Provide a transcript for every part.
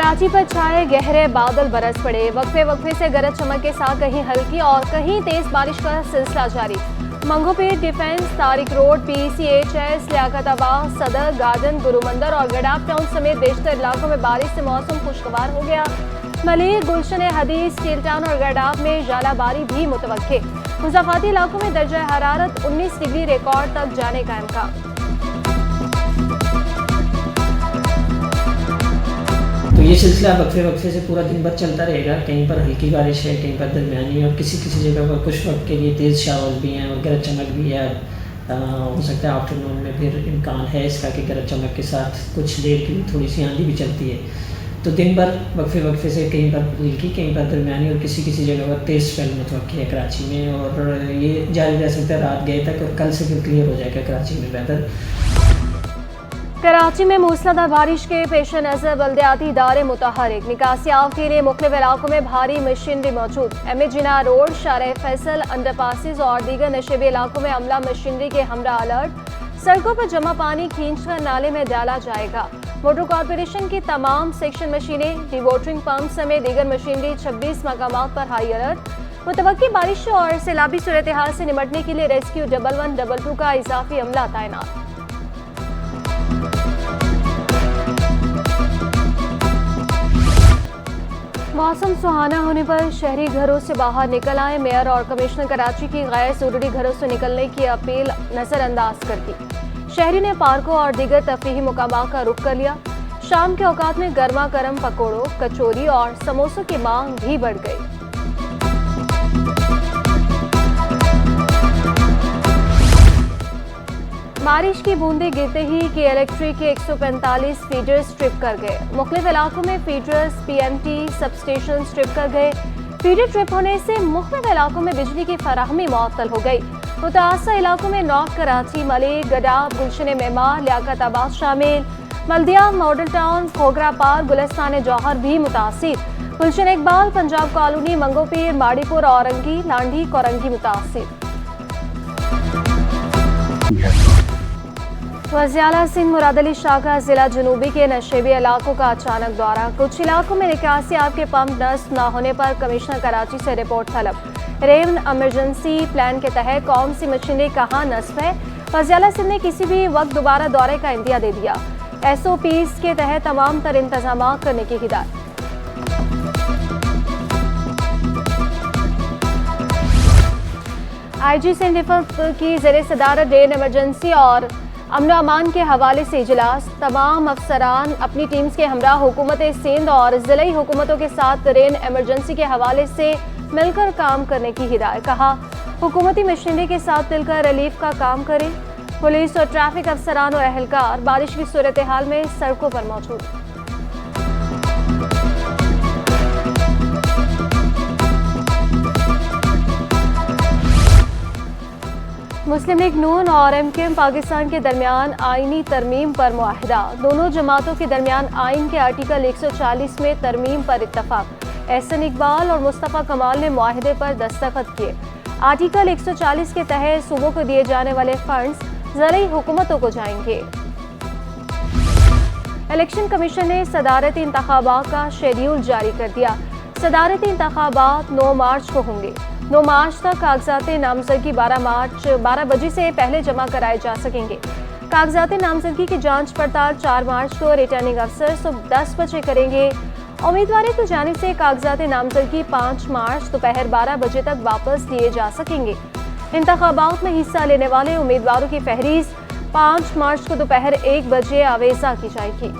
कराची पर छाए गहरे बादल बरस पड़े। वक्फे वक्फे से गरज चमक के साथ कहीं हल्की और कहीं तेज बारिश का सिलसिला जारी। Manghopir, defence, Tariq road, PCHS, Liaquatabad, सदर, गार्डन, गुरुमंदिर और गडाफ टाउन समेत बेशतर इलाकों में बारिश से मौसम खुशगवार हो गया। मलिर, गुलशन हदीस, स्टील टाउन और गडाफ में जालाबारी भी मुतवक्के। मुज़ाफ़ाती इलाकों में दर्जा हरारत 19 डिग्री रिकॉर्ड तक जाने का इम्कान। तो ये सिलसिला वक्फे वक्फे से पूरा दिन भर चलता रहेगा। कहीं पर हल्की बारिश है, कहीं पर दरमियानी और किसी किसी जगह पर कुछ वक्त के लिए तेज़ शावर भी हैं और गरज चमक भी है। हो सकता है आफ्टरनून में फिर इम्कान है इसका कि गरज चमक के साथ कुछ देर के लिए थोड़ी सी आंधी भी चलती है। तो दिन भर वक्फे वक्फे से कहीं पर हल्की, कहीं पर दरमियानी और किसी किसी जगह पर तेज़ स्पेल मुतवक्की है कराची में, और ये जारी रह सकता है रात गए तक और कल से फिर क्लियर हो जाएगा कराची में वेदर। कराची में मूसलाधार बारिश के पेश नज़र बल्दियाती इदारे मुतहरिक। निकासियाब के लिए मुख्तलिफ इलाकों में भारी मशीनरी मौजूद। MA जिना रोड, शारह फैसल, अंडरपासेस और दीगर नशेबी इलाकों में अमला मशीनरी के हमरा अलर्ट। सड़कों पर जमा पानी खींचकर नाले में डाला जाएगा। मोटर कॉरपोरेशन की तमाम सेक्शन मशीनें, डिवोटरिंग पंप समेत दीगर मशीनरी 26 मकामात पर हाई अलर्ट। मुतवक्की बारिश और सैलाबी सूरत हाल से निपटने के लिए रेस्क्यू 1112 का इजाफी अमला तैनात। मौसम सुहाना होने पर शहरी घरों से बाहर निकल आए। मेयर और कमिश्नर कराची की गैर जरूरी घरों से निकलने की अपील नजरअंदाज कर दी। शहरी ने पार्कों और दीगर तफरीही मुकामात का रुख कर लिया। शाम के औकात में गर्मा गर्म पकौड़ों, कचौरी और समोसों की मांग भी बढ़ गई। बारिश की बूंदें गिरते ही KELECTRIC के 145 फीडर्स ट्रिप कर गए। मुख्तलिफ इलाकों में फीडर्स, PMT सबस्टेशन ट्रिप कर गए। फीडर ट्रिप होने से मुख्तलिफ इलाकों में बिजली की फराहमी मुअत्तल हो गई। मुतासर इलाकों में नॉर्थ कराची, मलिक, गडाफ, गुलशन मेमार, लियाकताबाद शामिल। बल्दिया, मॉडल टाउन, खोगरा पार्क, गुलिस्तान जौहर भी मुतासिर। गुलशन इकबाल, पंजाब कॉलोनी, मंगोपीर, माड़ीपुर, औरंगी, लांडी, कोरंगी मुतासिर। वज़ीर आला सिंध मुराद अली शाह का जिला जनूबी के नशेबी इलाकों का अचानक दौरा। कुछ इलाकों में निकासियाब के पंप नस्ब न होने पर कमिश्नर कराची से रिपोर्ट तलब। रेवन इमरजेंसी प्लान के तहत कौन सी मशीनरी कहाँ नस्ब है। वज़ीर आला सिंध ने किसी भी वक्त दोबारा दौरे का इंदिया दे दिया। SOPs के तहत तमाम तर इंतजाम करने की हिदायत। IG सिंध रिफत की ज़ेरे सदारत रेन इमरजेंसी और अमन अमान के हवाले से इजलास। तमाम अफसरान अपनी टीम्स के हमरा हुकूमत सिंध और ज़िलाई हुकूमतों के साथ रेन इमरजेंसी के हवाले से मिलकर काम करने की हिदायत। कहा, हुकूमती मशीनरी के साथ मिलकर रिलीफ का काम करें। पुलिस और ट्रैफिक अफसरान और अहलकार बारिश की सूरत हाल में सड़कों पर मौजूद। मुस्लिम लीग नून और MKM पाकिस्तान के दरमियान आईनी तरमीम पर मुआहिदा। दोनों जमातों के दरमियान आइन के आर्टिकल 140 में तरमीम पर इत्तफाक। एहसन इकबाल और मुस्तफ़ा कमाल ने मुआहिदे पर दस्तखत किए। आर्टिकल 140 के तहत सूबों को दिए जाने वाले फंड्स ज़राई हुकूमतों को जाएंगे। इलेक्शन कमीशन ने सदारती इंतखाबात का शेड्यूल जारी कर दिया। सदारती इंतखाबात 9 मार्च को होंगे। 9 मार्च तक कागजात नामजदगी 12 बजे से पहले जमा कराए जा सकेंगे। कागजात नामजदगी की जांच पड़ताल 4 मार्च को रिटर्निंग अफसर सुबह 10 बजे करेंगे। उम्मीदवारों की जानिब से कागजात नामजदगी 5 मार्च दोपहर 12 बजे तक वापस लिए जा सकेंगे। इंतखाबात में हिस्सा लेने वाले उम्मीदवारों की फहरिस्त 5 मार्च को दोपहर 1 बजे आवेजा की जाएगी।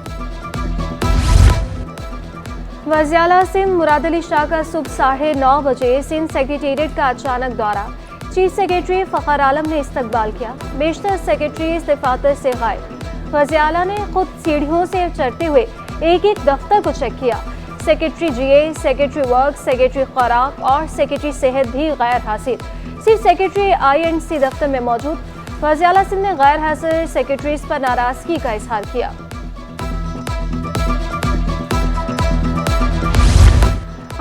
वज़ीर आला सिंध मुराद अली शाह का सुबह 9:30 बजे सिंध सेक्रेटेरिएट का अचानक दौरा। चीफ सेक्रेटरी फ़खर आलम ने इस्तकबाल किया। बेशतर सेक्रेटरीज दफातर से गायब। वज़ीर आला ने खुद सीढ़ियों से चढ़ते हुए एक एक दफ्तर को चेक किया। Secretary GA, secretary work, secretary खुराक और सेक्रेटरी सेहत भी गैर हाजिर। सिर्फ सेक्रेटरी I&C दफ्तर में मौजूद। वज़ीर आला सिंध ने गैर हाजिर सेक्रेटरीज पर नाराजगी का इजहार किया।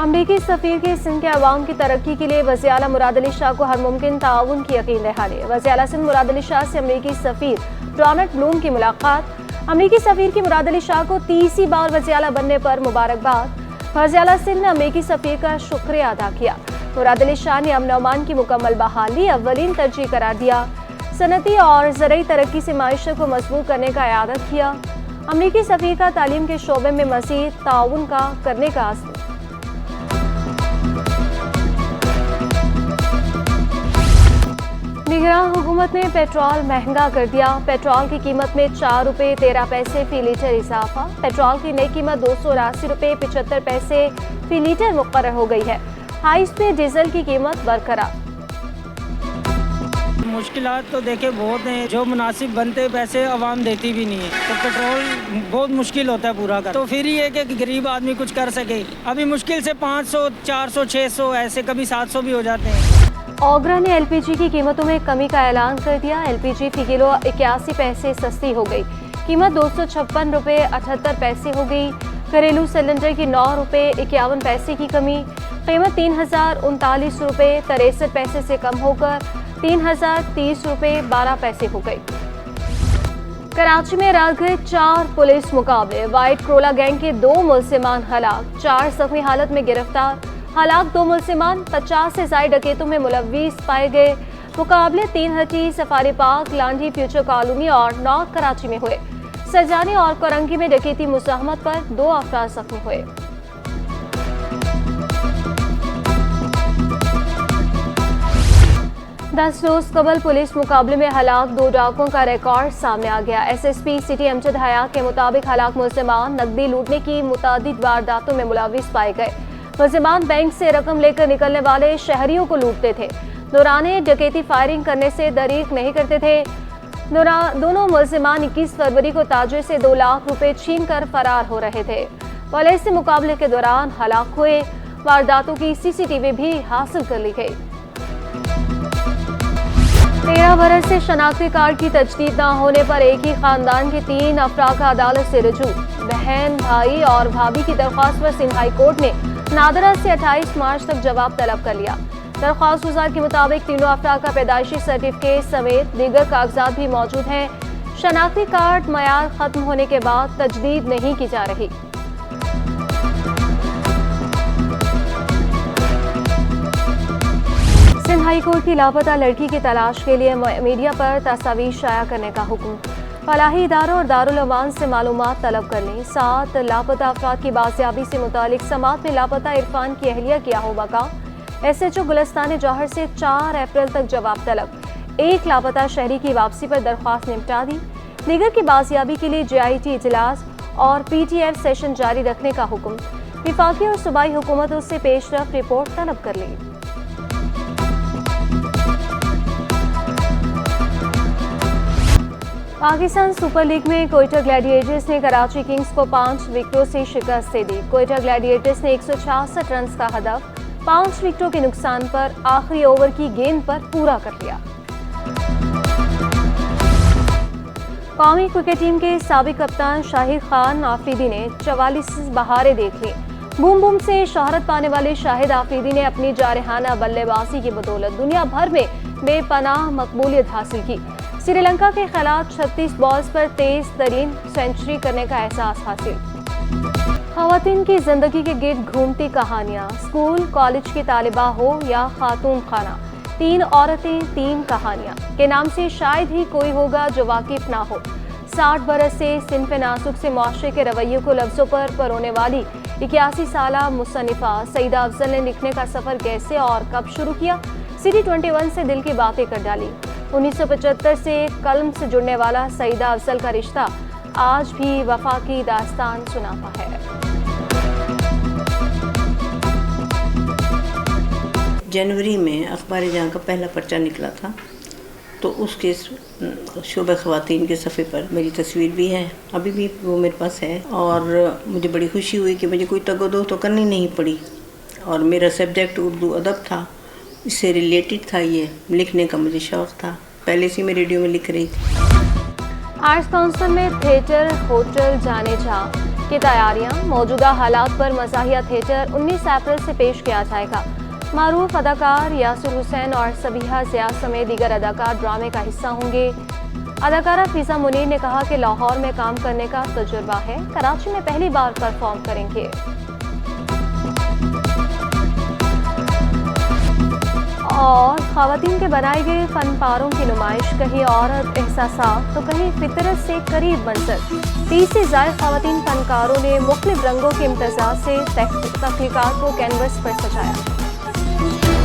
अमरीकी सफ़ीर के सिंध के अवाम की तरक्की के लिए वज़ीर आला मुराद अली शाह को हर मुमकिन ताउन की यकीन दहानी। वज़ीर आला सिंध मुराद अली शाह से अमरीकी सफ़ीर डोनाल्ड ब्लूम की मुलाकात। अमरीकी सफीर की मुराद अली शाह को 30वीं बार वज़ीर आला बनने पर मुबारकबाद। वज़ीर आला सिंध ने अमरीकी सफीर का शुक्रिया अदा किया। मुराद अली शाह ने अमन अमान की मुकम्मल बहाली अव्वलीन तरजीह करार दिया। सनती और ज़रई तरक्की से माइशत को मजबूत करने का इरादा किया। अमरीकी सफीर का तालीम के शोबे में मज़ीद ताउन का करने का आज़म। निगरान हुकूमत ने पेट्रोल महंगा कर दिया। पेट्रोल की कीमत में 4 रुपये 13 पैसे फी लीटर इजाफा। पेट्रोल की नई कीमत 279 रुपये 75 पैसे फी लीटर मुकर्रर हो गई है। हाई स्पीड डीजल की कीमत बरकरार। मुश्किलात तो देखे बहुत हैं, जो मुनासिब बनते पैसे आवाम देती भी नहीं है, तो पेट्रोल बहुत मुश्किल होता है पूरा का। तो फिर ये कि गरीब आदमी कुछ कर सके। अभी मुश्किल से 500 400 600 ऐसे कभी 700 भी हो जाते हैं। ओगरा ने एलपीजी की कीमतों में कमी का ऐलान कर दिया। एलपीजी फी किलो 81 पैसे सस्ती हो गई। कीमत 256 रुपये 78 पैसे हो गई। घरेलू सिलेंडर की 9 रुपये 51 पैसे की कमी। कीमत 3039 रुपये 63 पैसे से कम होकर 3030 रुपये 12 पैसे हो गई। कराची में रात गए 4 पुलिस मुकाबले। वाइट क्रोला गैंग के 2 मुल्जिमान हलाक, 4 जख्मी हालत में गिरफ्तार। हलाक 2 मुल्जिमान 50 से ज़ायद डकैतों में मुलव्विस पाए गए। मुकाबले 3 हटी, safari park, Landhi future colony और नॉर्थ कराची में हुए। सरजानी और कोरंगी में डकैती मुज़ाहमत पर 2 अफराद जख्मी हुए। दस रोज कबल पुलिस मुकाबले में हलाक 2 डाकुओं का रिकॉर्ड सामने आ गया। एसएसपी सिटी अमजद हया के मुताबिक हलाक मुल्जिमान नकदी लूटने की मुतादिद वारदातों में मुलव्विस पाए गए। मुल्जिमान बैंक से रकम लेकर निकलने वाले शहरियों को लूटते थे। दौरान डकैती फायरिंग करने से दरीक नहीं करते थे। दोनों मुल्जिमान 21 फरवरी को ताजिर से 2 लाख रुपए छीन कर फरार हो रहे थे। पुलिस से मुकाबले के दौरान हलाक हुए वारदातों की सीसीटीवी भी हासिल कर ली गई। 13 बरस से शनाख्ती कार्ड की तजदीद न होने पर एक ही खानदान के 3 अफराद का अदालत से रुजू। बहन, भाई और भाभी की दरख्वास्त पर सिंध हाई कोर्ट ने नादरा से 28 मार्च तक जवाब तलब कर लिया। दरख्वास्त गुजार के मुताबिक तीनों अफराद का पैदाइशी सर्टिफिकेट समेत दीगर कागजात भी मौजूद हैं। शनाख्ती कार्ड मयार खत्म होने के बाद तजदीद नहीं की जा रही। सिंध हाई कोर्ट की लापता लड़की की तलाश के लिए मीडिया पर तस्वीर शाया करने का हुक्म। फलाही इदारों और दारुल अमान से मालूमात तलब कर लें। 7 लापता अफराद की बाजियाबी से मुतालिक समात में लापता इरफान की अहलिया किया हो बका। SHO गुलिस्तान जौहर से 4 अप्रैल तक जवाब तलब। 1 लापता शहरी की वापसी पर दरख्वास्त निपटा दी। दीगर की बाजियाबी के लिए JIT इजलास और PTF सेशन जारी रखने का हुक्म। विफाकी और सूबाई हुकूमतों से पेशरफ रिपोर्ट तलब कर ली। पाकिस्तान सुपर लीग में कोयटा ग्लैडिएटर्स ने कराची किंग्स को 5 विकेटों से शिकस्त दे दी। कोयटा ग्लैडिएटर्स ने 166 रन का हदफ 5 विकेटों के नुकसान पर आखिरी ओवर की गेंद पर पूरा कर लिया। कौमी क्रिकेट टीम के साबिक कप्तान शाहिद खान आफरीदी ने 44 बहारें देख ली। बूम बूम से शोहरत पाने वाले शाहिद आफरीदी ने अपनी जारहाना बल्लेबाजी की बदौलत दुनिया भर में बेपनाह मकबूलियत हासिल की। श्रीलंका के खिलाफ 36 बॉल्स पर तेज तरीन सेंचुरी करने का एहसास हासिल। खवातीन की जिंदगी के गिर्द घूमती कहानियाँ, स्कूल कॉलेज की तालिबा हो या खातून खाना, 3 औरतें 3 कहानियाँ के नाम से शायद ही कोई होगा जो वाकिफ ना हो। 60 बरस से सिंफ नासुक से मुआशरे के रवैये को लफ्ज़ों पर परोने वाली 81 साला मुसन्निफा सईदा अफजल ने लिखने का सफ़र कैसे और कब शुरू किया। सिटी 21 से दिल की बातें कर डाली। 1975 से कलम से जुड़ने वाला सईदा अफजल का रिश्ता आज भी वफा की दास्तान सुनाता है। जनवरी में अखबार जहाँ का पहला पर्चा निकला था, तो उसके शोबे ख़वातीन के सफ़े पर मेरी तस्वीर भी है, अभी भी वो मेरे पास है। और मुझे बड़ी खुशी हुई कि मुझे कोई तगोदो तो करनी नहीं पड़ी। और मेरा सब्जेक्ट उर्दू अदब था, इससे रिलेटेड था, ये लिखने का मुझे शौक़ था, पहले से मैं रेडियो में लिख रही थी। आर्ट्स काउंसिल में थिएटर होटल जाने जा की तैयारियां। मौजूदा हालात पर मज़ाहिया थिएटर 19 अप्रैल से पेश किया जाएगा। मारूफ अदाकार यासिर हुसैन और सबीहा ज़िया समेत दीगर अदाकार ड्रामे का हिस्सा होंगे। अदाकारा फिजा मुनीर ने कहा कि लाहौर में काम करने का तजुर्बा है, कराची में पहली बार परफॉर्म करेंगे। और ख़वातीन के बनाए गए फन पारों की नुमाइश, कहीं औरत एहसासात तो कहीं फितरत से करीब मंजर। 30 से ज़ायद ख़वातीन फनकारों ने मुख्तलिफ रंगों के इम्तज़ाज से तख्लीक़ात को कैनवस पर सजाया।